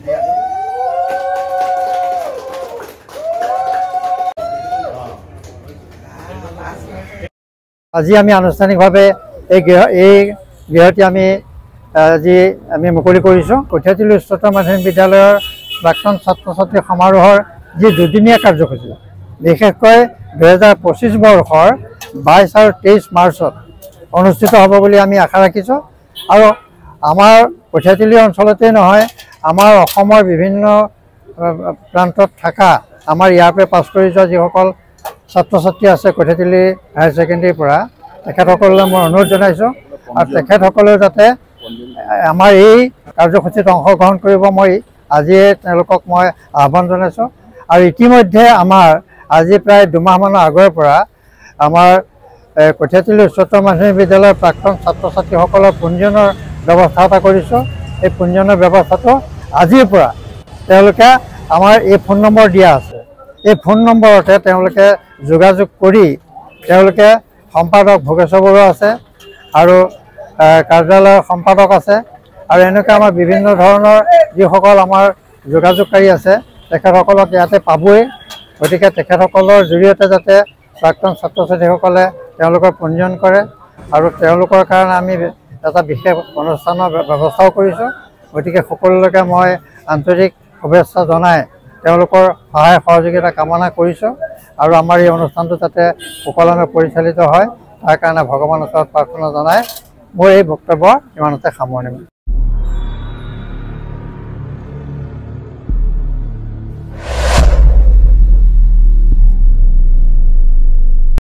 আজি আমি আনুষ্ঠানিকভাৱে এই গৃহটি আমি মুকলি কৰিছোঁ। কঠীয়াতলী উচ্চতৰ মাধ্যমিক বিদ্যালয়ৰ প্ৰাক্তন ছাত্ৰ ছাত্ৰী সমাৰোহৰ যি দুদিনীয়া কাৰ্যসূচী, বিশেষকৈ 2025 বৰ্ষৰ 22 আৰু 23 মাৰ্চত অনুষ্ঠিত হ'ব বুলি আমি আশা ৰাখিছোঁ। আৰু আমাৰ কঠীয়াতলী অঞ্চলতেই নহয়, আমাৰ অসমৰ বিভিন্ন প্ৰান্তত থকা আমাৰ ইয়াৰ পৰা পাছ কৰি যোৱা যিসকল ছাত্ৰ ছাত্ৰী আছে কঠীয়াতলী হায়াৰ ছেকেণ্ডেৰীৰ পৰা, তেখেতসকললৈ মই অনুৰোধ জনাইছোঁ আৰু তেখেতসকলেও যাতে আমাৰ এই কাৰ্যসূচীত অংশগ্ৰহণ কৰিব মই আজিয়ে তেওঁলোকক মই আহ্বান জনাইছোঁ। আৰু ইতিমধ্যে আমাৰ আজি প্ৰায় 2 মাহমানৰ আগৰ পৰা আমাৰ কঠীয়াতলী উচ্চতৰ মাধ্যমিক বিদ্যালয়ৰ প্ৰাক্তন ছাত্ৰ ছাত্ৰীসকলৰ পঞ্জীয়নৰ ব্যৱস্থা এটা কৰিছোঁ। এই পঞ্জীয়নৰ ব্যৱস্থাটো আজিৰ পৰা তেওঁলোকে আমাৰ এই ফোন নম্বৰ দিয়া আছে, এই ফোন নম্বৰতে তেওঁলোকে যোগাযোগ কৰি তেওঁলোকে সম্পাদক ভোগেশ্বৰ বৰুৱা আছে আৰু কাৰ্যালয়ৰ সম্পাদক আছে আৰু এনেকৈ আমাৰ বিভিন্ন ধৰণৰ যিসকল আমাৰ যোগাযোগকাৰী আছে তেখেতসকলক ইয়াতে পাবই। গতিকে তেখেতসকলৰ জৰিয়তে যাতে প্ৰাক্তন ছাত্ৰ ছাত্ৰীসকলে তেওঁলোকৰ পঞ্জীয়ন কৰে আৰু তেওঁলোকৰ কাৰণে আমি এটা বিশেষ অনুষ্ঠানৰ ব্যৱস্থাও কৰিছোঁ। গতিকে সকলোলৈকে মই আন্তৰিক শুভেচ্ছা জনাই তেওঁলোকৰ সহায় সহযোগিতা কামনা কৰিছোঁ আৰু আমাৰ এই অনুষ্ঠানটো যাতে সুকলমে পৰিচালিত হয় তাৰ কাৰণে ভগৱানৰ ওচৰত প্ৰাৰ্থনা জনাই মোৰ এই বক্তব্য ইমানতে সামৰণি।